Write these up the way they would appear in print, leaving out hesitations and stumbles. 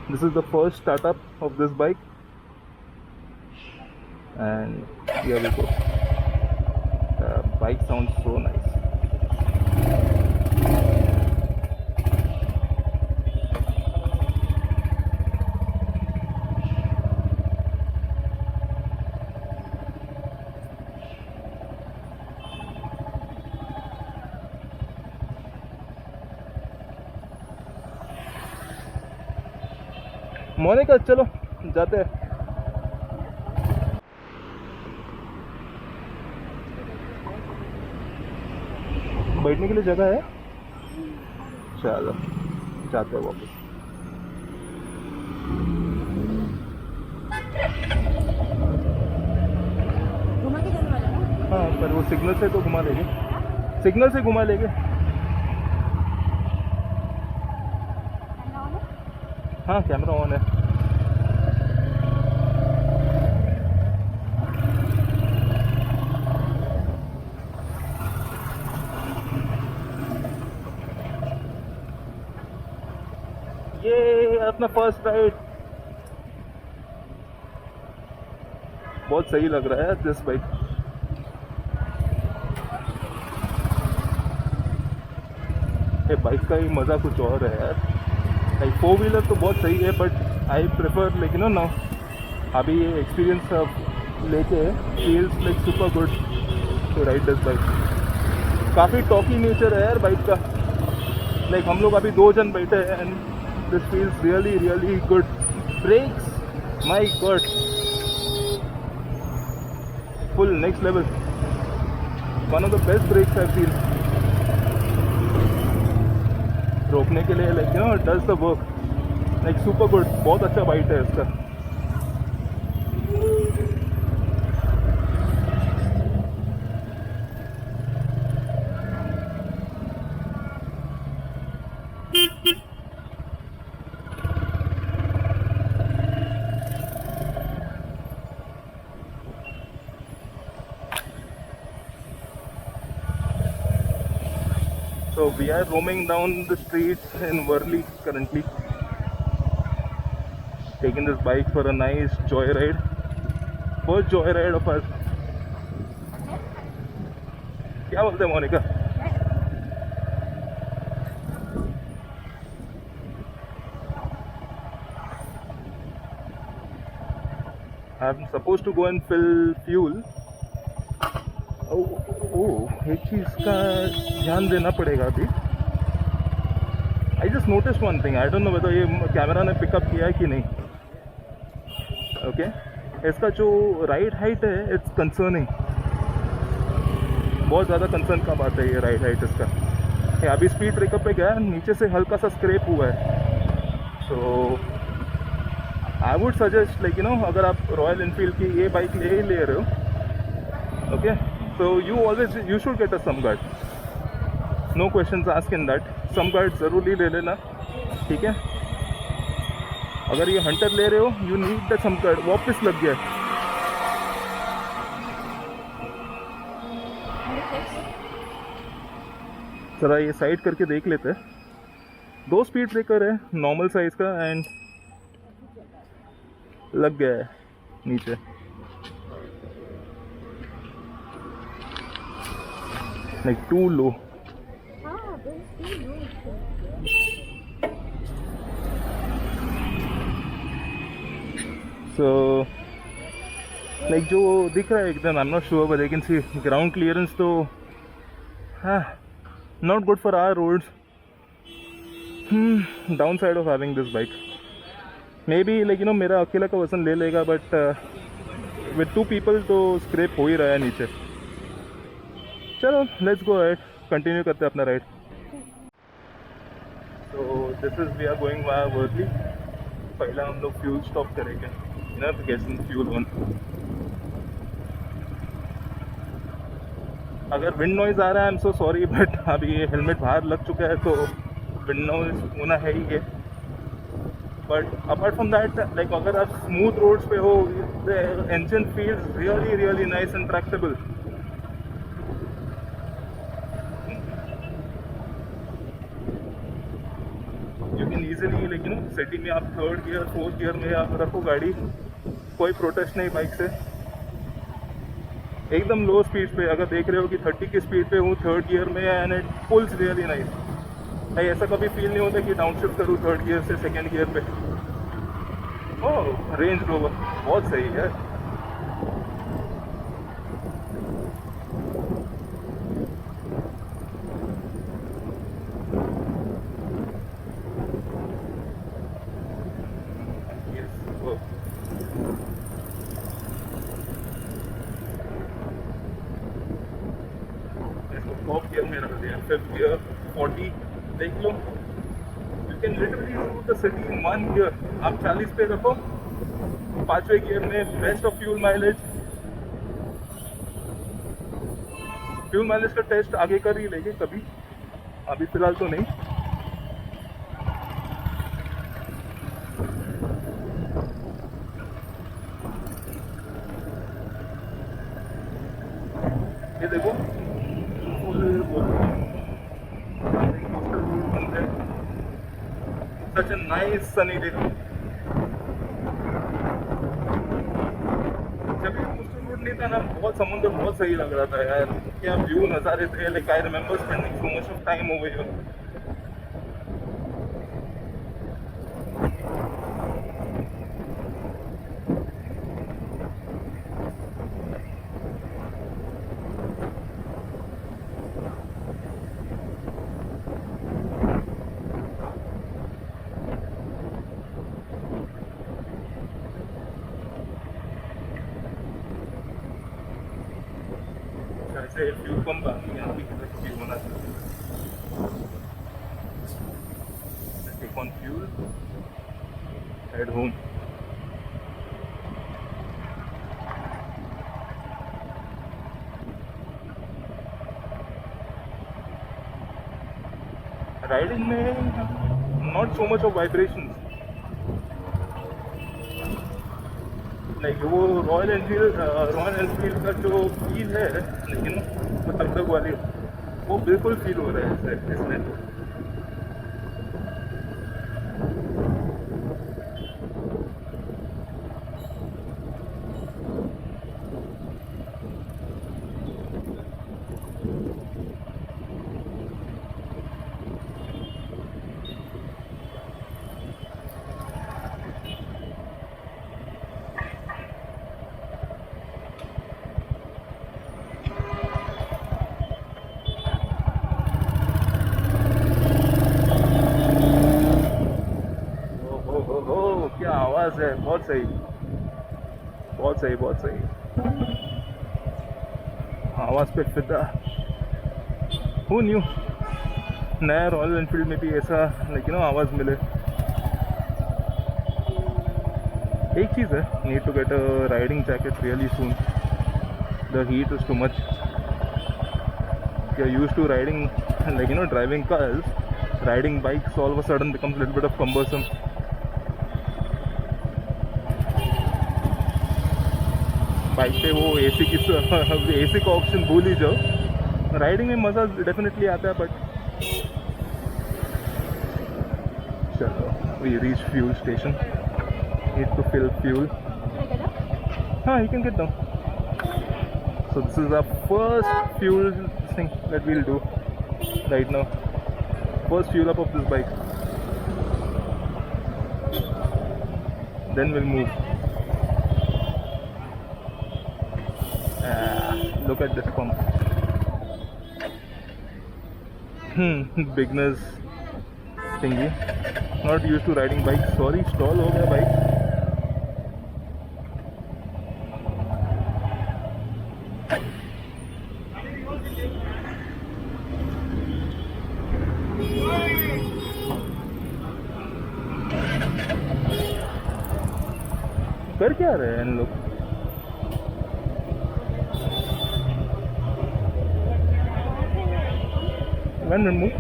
This is the first startup of this bike, and here we go. The bike sounds so nice. Monika चलो जाते हैं। बैठने के लिए जगह है, चलो जाते हैं वापस। हाँ पर वो सिग्नल से तो घुमा लेंगे, सिग्नल से घुमा लेंगे। हाँ कैमरा ऑन है। ये अपना फर्स्ट राइड बहुत सही लग रहा है दिस बाइक। ये बाइक का ही मज़ा कुछ और है यार। लाइक 4 व्हीलर तो बहुत सही है, but I prefer like you know now अभी ये एक्सपीरियंस लेके feels like super good to ride this bike. काफ़ी टॉकी नेचर है यार बाइक का। लाइक हम लोग अभी 2 जन बैठे हैं and this feels really really good. Brakes my god, full next level, one of the best brakes I feel. रोकने के लिए like you know does the work, like super good. बहुत अच्छा बाइट है इसका। So we are roaming down the streets in Worli currently, taking this bike for a nice joyride. First joyride of us. क्या बोलते हैं Monika? I'm supposed to go and fill fuel. एक चीज़ का ध्यान देना पड़ेगा अभी। I just notice one thing, I don't know whether ये कैमरा ने पिकअप किया है कि नहीं। ओके इसका जो राइड हाइट है इट्स कंसर्निंग, बहुत ज़्यादा कंसर्न का बात है ये राइड हाइट इसका। अभी स्पीड ब्रेकअप पे गया, नीचे से हल्का सा स्क्रैप हुआ है। So I would suggest like you know अगर आप रॉयल एनफील्ड की ये बाइक ले रहे हो, okay so you should get a some guard, no questions asked in that। some guard ज़रूरी ले लेना, ठीक है। अगर ये हंटर ले रहे हो you need the some guard। वापस लग गया, जरा ये साइड करके देख लेते हैं। 2 स्पीड ब्रेकर है नॉर्मल साइज का एंड लग गया है नीचे। like too low। so like जो दिख रहा है एकदम, I'm not sure but I can see ground clearance तो not good for our roads। downside of having this bike maybe like you know मेरा अकेला का वजन ले लेगा, but with 2 people तो स्क्रैप हो ही रहा है नीचे। चलो लेट्स गो अहेड, कंटिन्यू करते हैं अपना राइड। तो this is we are going via Worli. पहला हम लोग फ्यूल स्टॉप करेंगे, गेटिंग फ्यूल ऑन। अगर विंड नॉइज आ रहा है I am so sorry, but अभी ये हेलमेट बाहर लग चुका है तो विंड नॉइज होना है ही है। But apart from that like अगर आप स्मूथ रोड्स पे हो the engine feels really really nice and Tractable. Easily, लेकिन सिटी में आप थर्ड गियर फोर्थ गियर में आप रखो गाड़ी, कोई प्रोटेस्ट नहीं बाइक से। एकदम लो स्पीड पे अगर देख रहे हो कि 30 की स्पीड पे हूँ थर्ड गियर में, and it pools really nice. भाई ऐसा कभी फील नहीं होता कि डाउन शिफ्ट करूँ थर्ड गियर से सेकेंड गियर पे। ओह रेंज रोवर बहुत सही है। टॉप गियर में रख दिया, फिफ्थ गियर 40 देख लो। You can literally do the city in one gear. आप 40 पे रखो, पांचवें गियर में best of fuel mileage. Fuel mileage का टेस्ट आगे कर ही लेंगे कभी, अभी फिलहाल तो नहीं। ये देखो such a nice sunny day। जब ये कोस्टल रोड नहीं था ना, बहुत समुद्र बहुत सही लग रहा था यार, क्या व्यू नज़ारे थे। Like I remember spending so much of time over here. ऐसे फ्यूल पंप आ गई यहाँ की होना चाहिए। Take on fuel, head home. Riding में not so much of vibration, like वो रॉयल एनफील्ड का जो फील है, लेकिन वो तक वाली वो बिल्कुल फील हो रहा है इसमें। क्या आवाज़ है, बहुत सही बहुत सही बहुत सही। आवाज़ पे फिदा। हु न्यू नया रॉयल एनफील्ड में भी ऐसा लेकिन आवाज़ मिले। एक चीज़ है, need to get a riding jacket really soon. The heat is too much. You are used to riding like driving cars, riding bikes all of a sudden becomes little bit of cumbersome. Bike पे वो AC का option भूल ही जाओ। Riding में मज़ा definitely आता है, but चलो we reach fuel station. Need to fill fuel. हाँ, you can get down. So this is our first fuel thing that we'll do right now. First fuel up of this bike. Then we'll move. Look at this pump. Beginners thingy. Not used to riding bike. Sorry, stall हो गया bike. कर क्या रहे हैं इन लोग? When we move.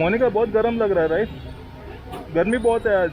Monika बहुत गर्म लग रहा है राइट, गर्मी बहुत है आज।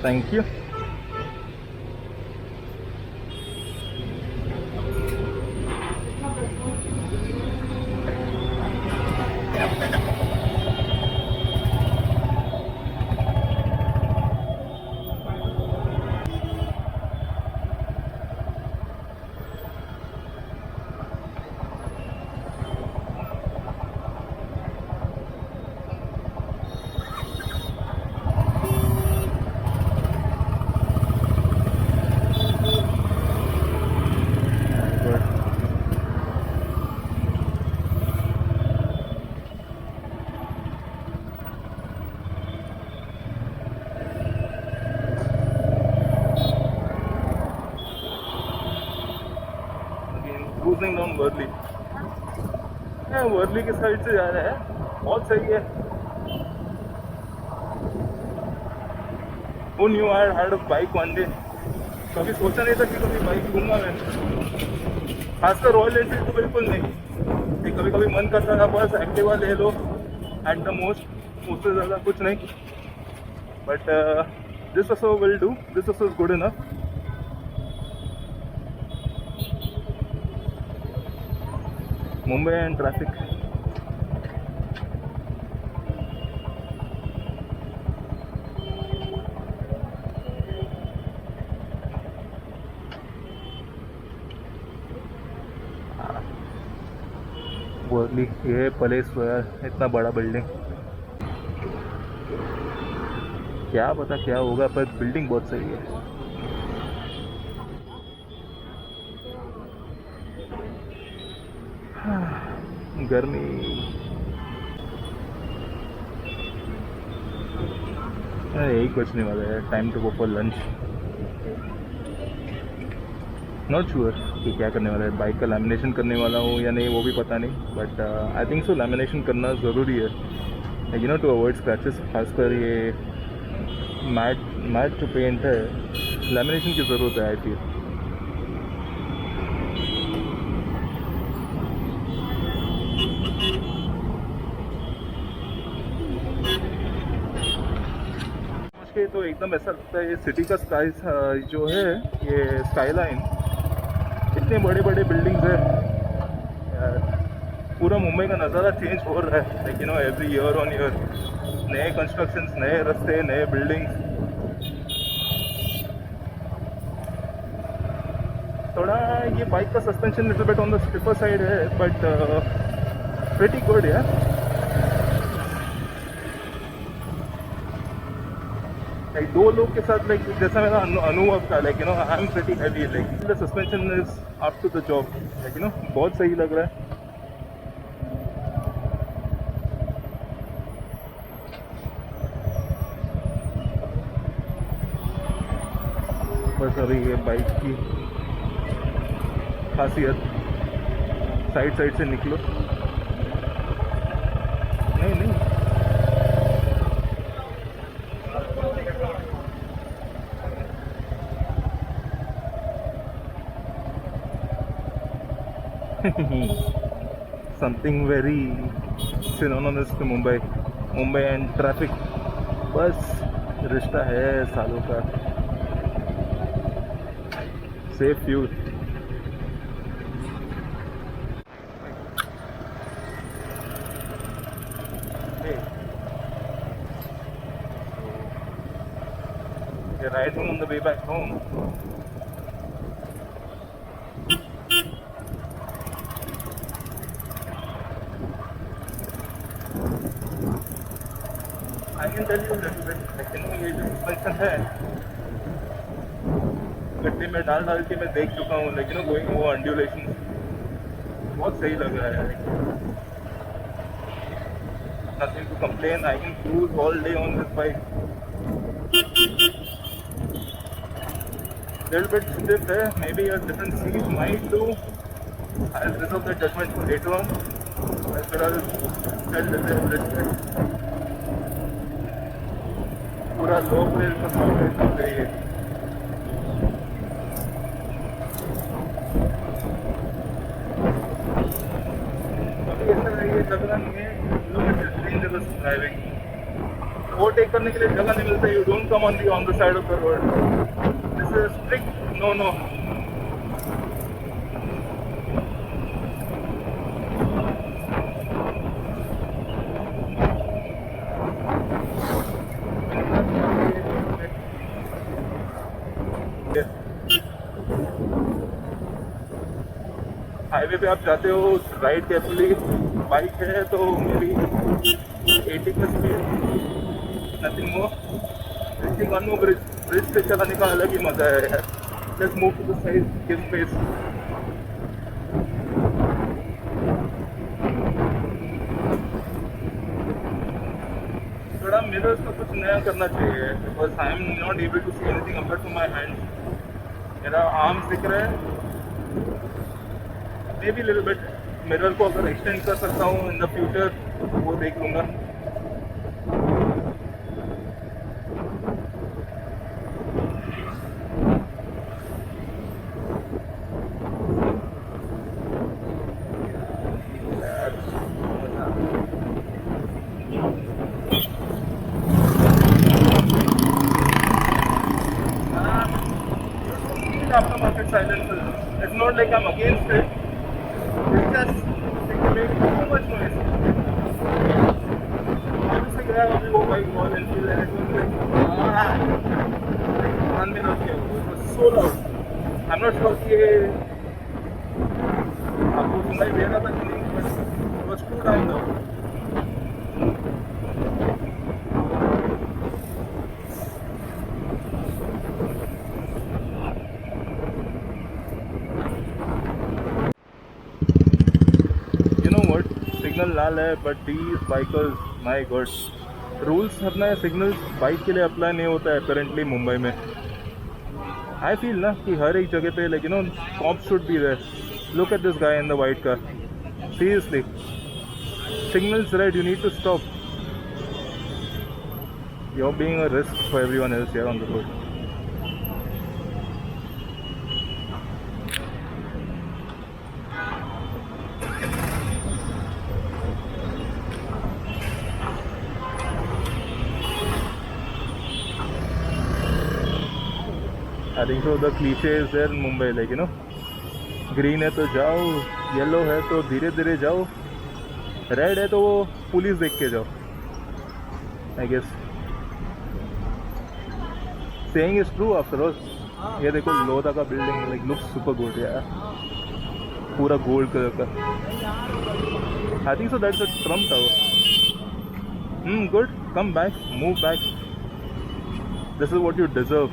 Thank you. Cruising down Worli, Worli के साइड से जा रहे हैं, बहुत सही है। Who knew I had a bike one day? कभी सोचा नहीं था कि कभी बाइक लूँगा मैं, खासकर रॉयल एनफील्ड तो बिल्कुल नहीं। कभी कभी मन करता था बस एक्टिवा ले लो एट द मोस्ट, उससे ज़्यादा कुछ नहीं। But this also will do, this also is good enough. Mumbai and traffic, Worli ये प्लेस है, इतना बड़ा बिल्डिंग, क्या पता क्या होगा, पर बिल्डिंग बहुत सही है। गर्मी यही कुछ नहीं वाला है, time to go for lunch. Not sure कि क्या करने वाला है, बाइक का लैमिनेशन करने वाला हूँ या नहीं वो भी पता नहीं, but I think so lamination करना ज़रूरी है, you know, to avoid scratches. खासकर ये मैट जो पेंट है, लैमिनेशन की ज़रूरत है आई फील। तो एकदम ऐसा लगता है ये सिटी का स्काई जो है, ये स्काईलाइन, इतने बड़े बड़े बिल्डिंग्स है यार, पूरा मुंबई का नज़ारा चेंज हो रहा है, like you know, every year on year नए कंस्ट्रक्शंस, नए रास्ते, नए बिल्डिंग्स। थोड़ा ये बाइक का suspension little bit on the stiffer side है, बट प्रीटी गुड यार। लाइक दो लोग के साथ, लाइक जैसा मेरा अनुभव था, like you know, I am pretty heavy, like the suspension is up to the job, like you know, बहुत सही लग रहा है। बस अभी ये बाइक की खासियत, साइड से निकलो, नहीं नहीं something very synonymous to Mumbai. Mumbai and traffic, बस रिश्ता है सालों का। Safe fuel. You're riding on the way back home. I can tell you a little bit, लेकिन ये जो suspension है गड्ढे में डाल डाल के मैं देख चुका हूँ, लेकिन वो अंडुलेशन बहुत सही लग रहा है। Nothing to complain. I can cruise all day on this bike. Little bit stiff है, maybe a different seat might do. I'll reserve the judgment for later on. As well as tell the पूरा लो place का sound चाहिए। अभी ऐसा ये लग रहा नहीं है, dangerous driving. ओवरटेक करने के लिए जगह नहीं मिलता। You don't come on the side of the road. This is strict no. Highway पे आप जाते हो, राइड केयरफुली, बाइक है तो मेरी 80 की speed, nothing more. Reaching one more bridge पे चलाने का अलग ही मजा है यार। Let's move to the side, give space. थोड़ा मिरर्स को कुछ नया करना चाहिए, because I am not able to see anything apart from my hand. मेरा आर्म दिख रहा है, maybe little bit. Mirror को अगर एक्सटेंड कर सकता हूँ इन द फ्यूचर, वो देख लूँगा। Aftermarket silencer. It's not like I'm against it. It's just making too much noise. Obviously, yeah, अभी वो बाइक Royal Enfield है, कान में लग गया वो। It was so loud. I'm not sure कि ये आपको सुनाई दे रहा था कि नहीं, but it was too loud though. Signal लाल है, but these bikers, my god, rules अपना सिग्नल बाइक के लिए अप्लाई नहीं होता है अपेरेंटली मुंबई में। आई फील ना कि हर एक जगह पे, लेकिन cops should be there. Look at this guy in the white car, seriously, signals red, you need to stop. You are being a risk for everyone else here on the road. I think so the cliche is there in Mumbai, like green है तो जाओ, yellow है तो धीरे धीरे जाओ, red है तो वो पुलिस देख के जाओ। I guess saying is true after all. ये देखो लोधा का building, like looks super good यार, पूरा गोल्ड कलर का। I think so that's a Trump Tower. Good, come back, move back. This is what you deserve.